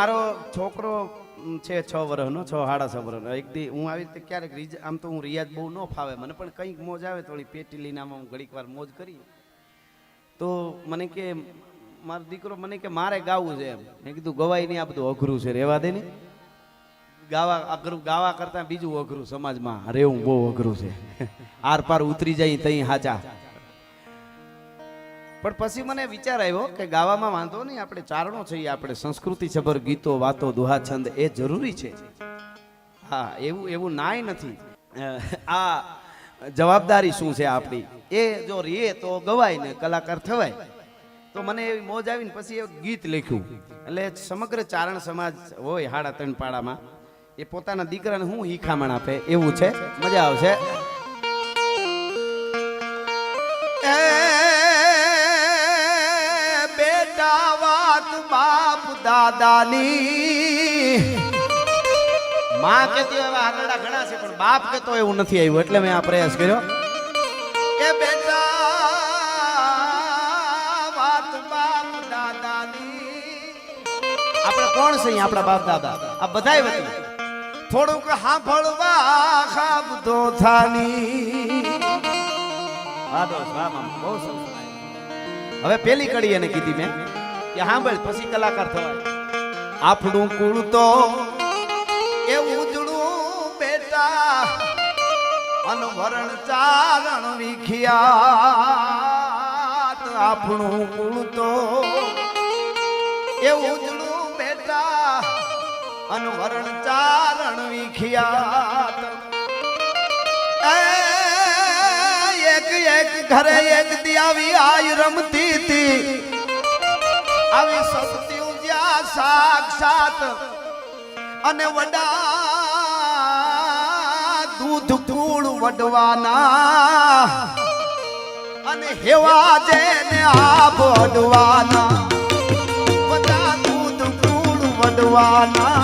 મારો છોકરો છે 6 વર્ષનો 6-6.5 વર્ષનો. એક દી હું આવી રીતે ક્યારેક આમ તો હું રિયાજ બહુ ન ફાવે મને, પણ કંઈક મોજ આવે થોડી પેટી લઈને આમાં ઘડીક વાર મોજ કરી તો મને કે મારો દીકરો મને કે મારે ગાવું છે એમ. મેં કીધું ગવાય નહીં, આ બધું અઘરું છે, રહેવા દે ને. ગાવા કરતા બીજું અઘરું સમાજમાં રહેવું બહુ અઘરું છે. આર પાર ઉતરી જાય તઈ હાચા. પણ પછી મને વિચાર આવ્યો કે ગાવામાં વાંધો નહીં, આપણે ચારણો છીએ, આપણે સંસ્કૃતિ સભર ગીતો વાતો દુહા છંદ એ જરૂરી છે. હા, એવું નાય નથી. આ જવાબદારી શું છે આપણી, એ જો રે તો ગવાય ને કલાકાર થવાય. તો મને એવી મોજ આવીને પછી એક ગીત લખ્યું. એટલે સમગ્ર ચારણ સમાજ હોય 3.5 પાડામાં, એ પોતાના દીકરાને હું હીખામણ આપે એવું છે. મજા આવશે. બેટા વાત બાપ દાદાની માં કેતી હવે આગળના ઘણા છે, પણ બાપ કેતો એવું નથી આવ્યું, એટલે મેં આ પ્રયાસ કર્યો કે બેટા વાત બાપ દાદાની. આપણે કોણ છે આપણા બાપ દાદા? આ બધાય વતી થોડુંક સાંભળવા ખાબતો થાની. હા દોસ્ત, વાહ મામા, બહુ સરસ. હવે પેલી કડી એને કીધી મેં કે સાંભળ પછી કલાકાર થવાય. આપણું કુળ તો એ ઉજળું બેટા, અનવરણ ચારણ વિખ્યાત. આપણું કુળ તો એ ઉજળું બેટા, અનવરણ ચારણ વિખ્યાત. એક ઘરે એક દી આવી આય રમતી હતી, આવી સત્યું જ્યાં સાક્ષાત. અને વડા દૂધ કુળ વડવાના, અને હેવા જેને આપ વડવાના. વડા દૂધ કુળ વડવાના,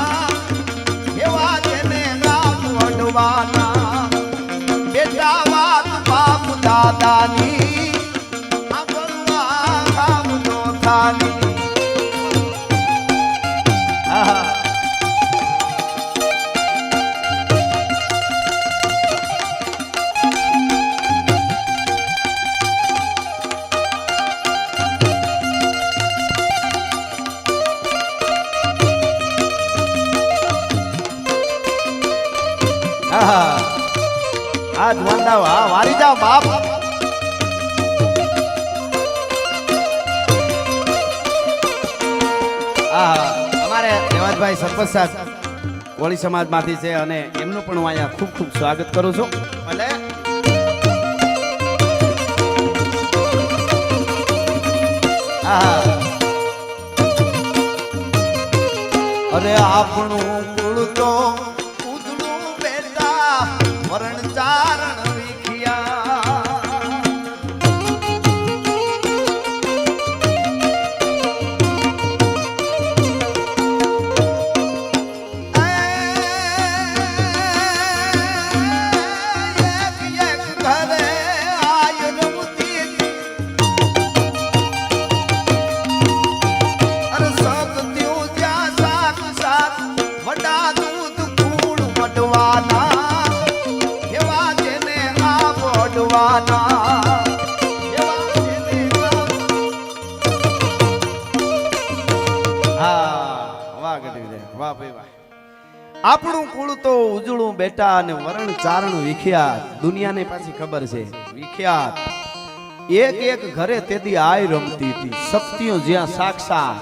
હેવા જેને આપ વડવાના. બેટા વાત બાપ દાદાની, સાંભળવા ખાબતો થાની. આ ધ્વંદાવ હા વારી જાવ બાપ. અમારે રેવાજભાઈ સરપંચ સાહેબ કોળી સમાજમાંથી છે, અને એમનું પણ હું અહીંયા ખૂબ ખૂબ સ્વાગત કરું છું. ભલે અરે આપણું કુળ તો ઉજળું બેટા, વરણ ચારણ વિખ્યા. એક ઘરે આય રમતી, અરે સત્યું જ્યાં સાક્ષાત. વડા દૂધ કુળ વડવાના, હેવા જેને આપ વડવાના. આપણું કુળ તો ઉજળું બેટા, અને વરણ ચારણ વિખ્યાત. દુનિયાને પાછી ખબર છે વિખ્યાત. એક એક ઘરે તેદી આય રમતી હતી, સત્યો જ્યાં સાક્ષાત.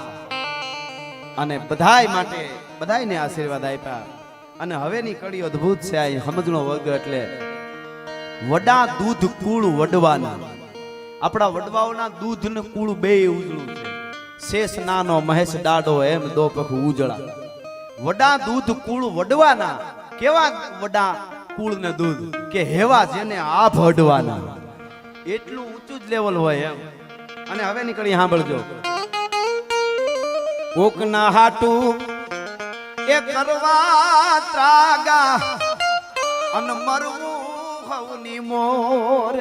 અને બધાય માટે બધાયને આશીર્વાદ આપ્યા. અને હવેની કડી અદ્ભુત છે. આ સમજણો વર્ગ એટલે વડા દૂધ કુળ વડવાના. આપણા વડવાઓના દૂધ ને કુળ બે ઉજળું છે. શેષ નાનો મહેશ ડાડો એમ દો પખ ઉજળા. વડા દૂધ કુળ વડવાના. કેવા વડા કુળ ને દૂધ કે હેવા જેને આપ હડવાના. એટલું ઊંચું જ લેવલ હોય એમ. અને હવે નીકળી સાંભળજો. કોક ના હાટું એ કરવા ત્રાગા, અન મરવું હવની મોર.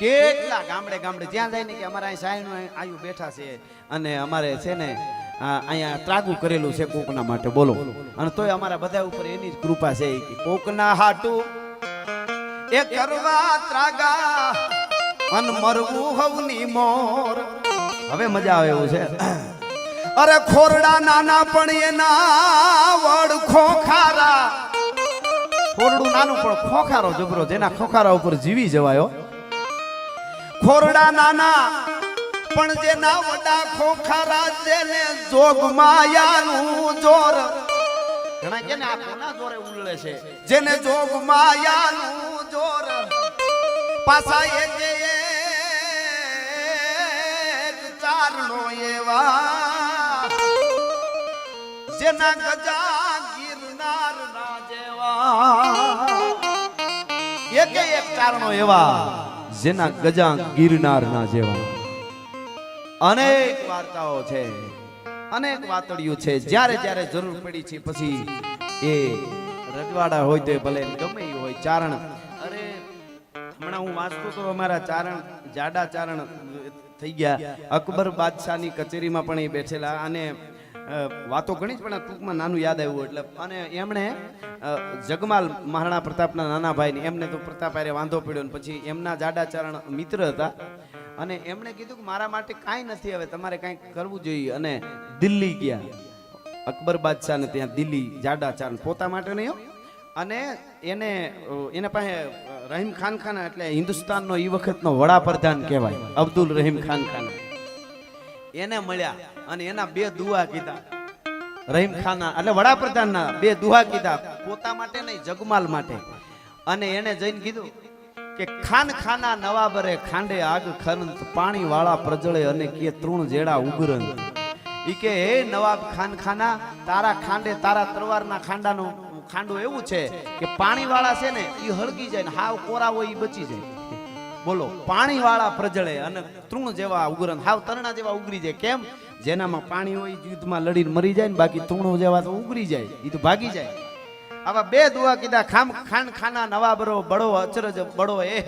કેટલા ગામડે ગામડે જ્યાં જાય ને કે અમારા અહીં સાયણ આયુ બેઠા છે, અને અમારે છે ને અહીંયા ત્રાગુ કરેલું છે કોકના માટે, બોલો. અને તોય અમારા બધા ઉપર એની જ કૃપા છે કે કોકના હાટું એ કરવા ત્રાગા અન મરવું હવની મોર. હવે મજા આવે એવું છે. અરે ખોરડા નાના પણ એના વડ ખોખારા. ખોરડું નાનું પણ ખોખારો જબરો, જેના ખોખારા ઉપર જીવી જવાયો. ખોરડા નાના પણ જેના વડા ખોખારા, જેને જોગ માયાનું જોર. ઘણા કે ને આ કોના જોરે ઉલળે છે, જેને જોગ માયાનું જોર. પાછા એક ચારણો એવા જેના ગજા ગિરનાર ના જેવા. એક ચારણો એવા જેના ગજા ગિરનાર ના જેવા. અનેક વાર્તાઓ છે, અનેક વાતડિયું છે. જ્યારે જ્યારે જરૂર પડી છે પછી એ રજવાડા હોય તો ભલે ગમે એ હોય ચારણ. અરે હમણાં હું વાંચતો તો અમારા ચારણ જાડા ચારણ થઈ ગયા. અકબર બાદશાહની કચેરીમાં પણ એ બેઠેલા અને વાતો ઘણી જ, પણ ટૂંકમાં નાનું યાદ આવ્યું એટલે. અને એમણે જગમાલ મહારાણા પ્રતાપના નાના ભાઈને, એમને તો પ્રતાપ આરે વાંધો પડ્યો, પછી એમના જાડા ચારણ મિત્ર હતા અને એમણે કીધું કે મારા માટે કાંઈ નથી, હવે તમારે કાંઈક કરવું જોઈએ. અને દિલ્હી ગયા અકબર બાદશાહને ત્યાં, દિલ્હી જાડા ચારણ પોતા માટે નહીં. અને એને પાસે રહીમ ખાન ખાના એટલે હિન્દુસ્તાનનો એ વખતનો વડાપ્રધાન કહેવાય, અબ્દુલ રહીમ ખાન ખાના. એને મળ્યા અને એના બે દુઆ કીધા. રહીમ ખાના એટલે વડાપ્રધાનના બે દુઆ કીધા, પોતા માટે નહીં જગમાલ માટે. અને એને જઈને કીધું કે ખાન ખાના નવાબરે ખાંડે આગ ખરંત, પાણી વાળા પ્રજળે અને કે તૃણ જેડા ઉગરંત. ઈ કે હે નવાબ ખાન ખાના, તારા ખાંડે, તારા તરવારના ખાંડાનું ખાંડું એવું છે કે પાણી વાળા છે ને એ હળગી જાય ને હાવ કોરા હોય એ બચી જાય. બોલો, પાણી વાળા પ્રજળે અને તૃણ જેવા ઉગરંત, હાવ તરણા જેવા ઉગરી જાય. કેમ? જેનામાં પાણી હોય યુદ્ધમાં લડીને મરી જાય ને, બાકી તૃણો જેવા તો ઉગરી જાય, એ તો ભાગી જાય. આવા બે દુઆ કીધા. ખાન ખાના નવાબરો બડો અચરજ બડો એ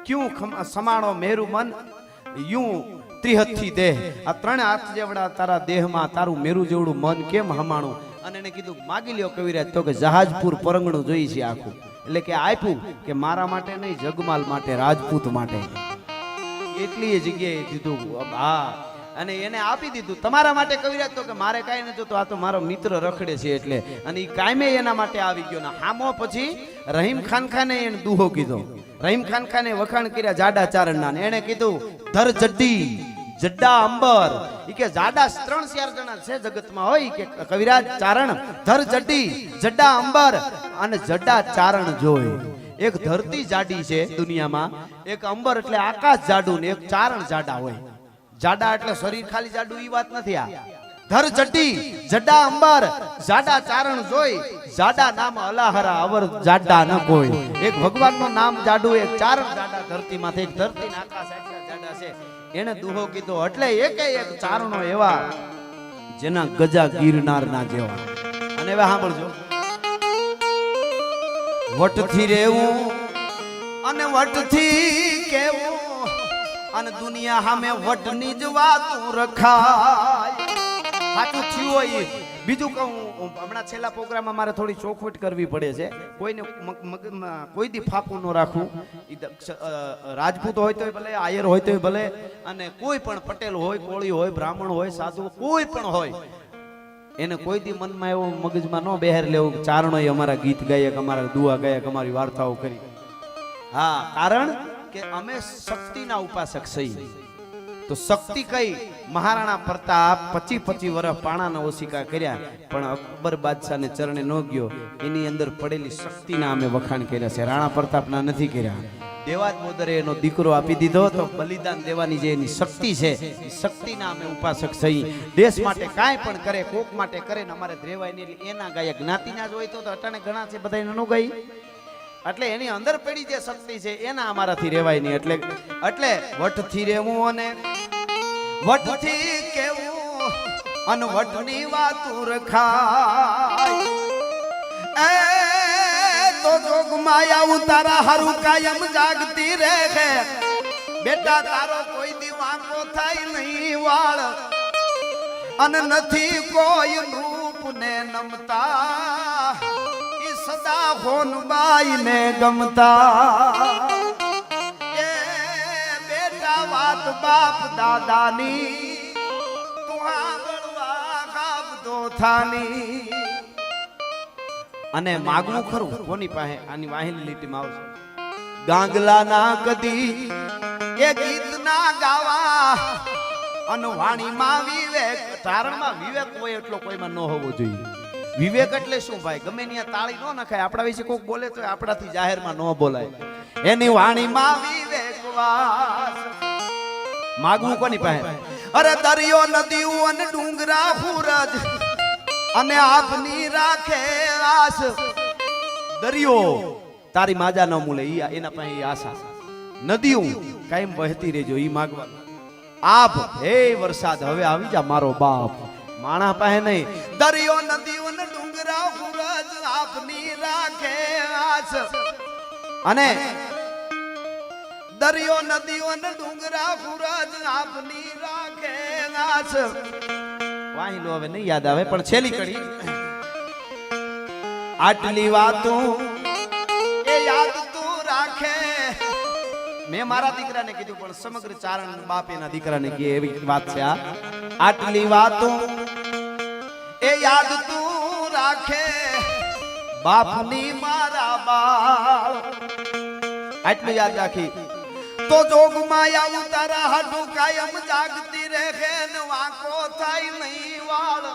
ક્યું સમાણો મેરુ મન યુ ત્રિહથી દેહ. આ ત્રણ હાથ જેવડા તારા દેહમાં તારું મેરુ જેવડું મન કેમ હમાણું? અને એને કીધું માગી લ્યો કવિરાજ. તો કે જહાજપુર પરંગણું જોઈ છે આખું. એટલે કે આપ્યું કે મારા માટે નહીં, જગમાલ માટે, રાજપૂત માટે. એટલી જગ્યાએ દીધું. હા, અને એને આપી દીધું તમારા માટે કવિરાજ. તો કે મારે કાંઈ નથી જોતું, આ તો મારો મિત્ર રખડે છે એટલે. અને એ કાયમે એના માટે આવી ગયો. ને હામો પછી રહીમ ખાન ખાને એને દુહો કીધો. રહીમ ખાન ખાને વખાણ કર્યા જાડા ચારણના. એને કીધું ધર જડ્ડી જડ્ડા અંબર. ઈ કે જાડા 3-4 જણા છે જગતમાં હોય કે કવિરાજ ચારણ. ધર જડ્ડી જડ્ડા અંબર અને જડ્ડા ચારણ જોય. એક ધરતી જાડી છે દુનિયામાં, એક અંબર એટલે આકાશ જાડું ને એક ચારણ જાડા હોય. જાડા એટલે શરીર ખાલી જાડું ઈ વાત નથી. આ ધર જડ્ડી જડ્ડા અંબર જાડા ચારણ જોઈ. જાડા નામ અલાહરા અવર જાડા ન કોઈ. એક ભગવાનનું નામ જાડું, એક ચારણ જાડા ધરતીમાંથી. એક ધરતી ને આકાશ આટલા જાડા છે. એને દુહો કીધો. એટલે એક ચારણો એવા જેના ગજા ગિરનાર ના જેવા. અને હવે સાંભળજો, વટથી રહેવું અને વટથી કેવું અને દુનિયા સામે વટની જ વાતું રખાય. સાચું થયું હોય. બીજું કહું, હમણાં છેલ્લા પ્રોગ્રામમાં મારે થોડી ચોખવટ કરવી પડે છે. કોઈને મગજમાં કોઈ દી ફાંકું ન રાખવું. રાજપૂત હોય તોય ભલે, આયર હોય તોય ભલે, અને કોઈ પણ પટેલ હોય, કોળી હોય, બ્રાહ્મણ હોય, સાધુ કોઈ પણ હોય, એને કોઈ દી મનમાં એવું મગજમાં ન બેહાર લેવું. ચારણોએ અમારા ગીત ગાયક, અમારા દુઆ ગાયક, અમારી વાર્તાઓ કરી. હા, કારણ કે અમે શક્તિના ઉપાસક છીએ. તો શક્તિ કઈ? મહારાણા પ્રતાપ 25 વર્ષ પાણાના ઓશિકા કર્યા, પણ અકબર બાદશાહને ચરણે ન ગયો. એની અંદર પડેલી શક્તિના અમે વખાણ કર્યા છે, રાણા પ્રતાપના નથી કર્યા. દેવાજ બોદરે એનો દીકરો આપી દીધો, તો બલિદાન દેવાની જે એની શક્તિ છે, એ શક્તિના અમે ઉપાસક છીએ. દેશ માટે કાંઈ પણ કરે, કોક માટે કરે ને અમારે રેવાય નહીં. એના ગાય જ્ઞાતિના જ હોય તો અટાણે ઘણા છે, બધા ન ગાય. એટલે એની અંદર પડી જે શક્તિ છે એના અમારાથી રેવાય નહીં. એટલે વટથી રહેવું અને વટથી કેવું અને વટની વાતું રખાય. એ તો જોગ માયા ઉતારા હારું કાયમ જાગતી રહે. બેટા તારો કોઈ દી વાંકો થાય નહીં વાળ. અન નથી કોઈ રૂપ ને નમતા ઈ સદા હોનબાઈ ને ગમતા એ બેટા વાત બાપ દાદાની તું આંગળવા ગાબદો થાની અને માગવું ખરું કોની પાસે આની વાહેલી લીટીમાં આવશે ગાંગલા ના કદી એ ગીત ના ગાવા અને વાણીમાં વિવેક ધારણમાં વિવેક હોય એટલો કોઈમાં ન હોવો જોઈએ વિવેક એટલે શું ભાઈ ગમે ત્યાં તાળી ન નખાય આપણા વિશે કોઈક બોલે તો આપણાથી જાહેરમાં ન બોલાય એની વાણીમાં વિવેક વાસ માગવું કોની પાસે અરે દરિયો નદીઓ અને ડુંગરા ફૂરજ અને આપની રાખે આસ દરિયો તારી માજા ન મૂલે એના પાસે આશા નદીઓ કાયમ વહેતી રહેજો ઈ માગવાનું આપ હે વરસાદ હવે આવી જા મારો બાપ માણા પાસે નહીં દરિયો નદીઓ ને ડુંગરા ફૂરજ આપની રાખે આસ અને દરિયો નદીઓ ને ડુંગરા ફૂરજ આપની રાખે આસ વાહી લો હવે નહીં યાદ આવે પણ છેલ્લી કડી આટલી વાતો એ યાદ તું રાખે મેં મારા દીકરાને કીધું પણ સમગ્ર ચારણ બાપ એના દીકરાને કે એવી વાત છે આ આટલી વાતો એ યાદ તું રાખે બાપની મારા બાળ આટલું યાદ રાખી તો જોગમાં આવું તારા હાડું કાયમ જાગતી રહે ને વાંકો થાય નહીં વાળ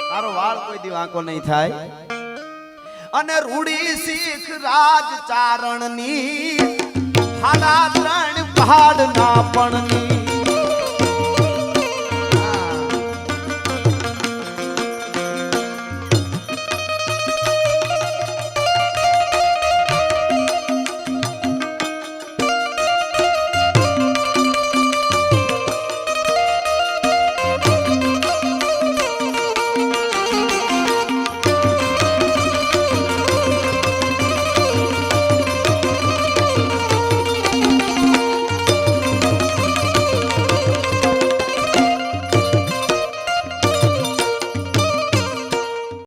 તારો વાળ કોઈ દી વાંકો નહીં થાય અને રૂડી શીખ રાજ ચારણની હાલા ત્રણ પહાડ ના પણની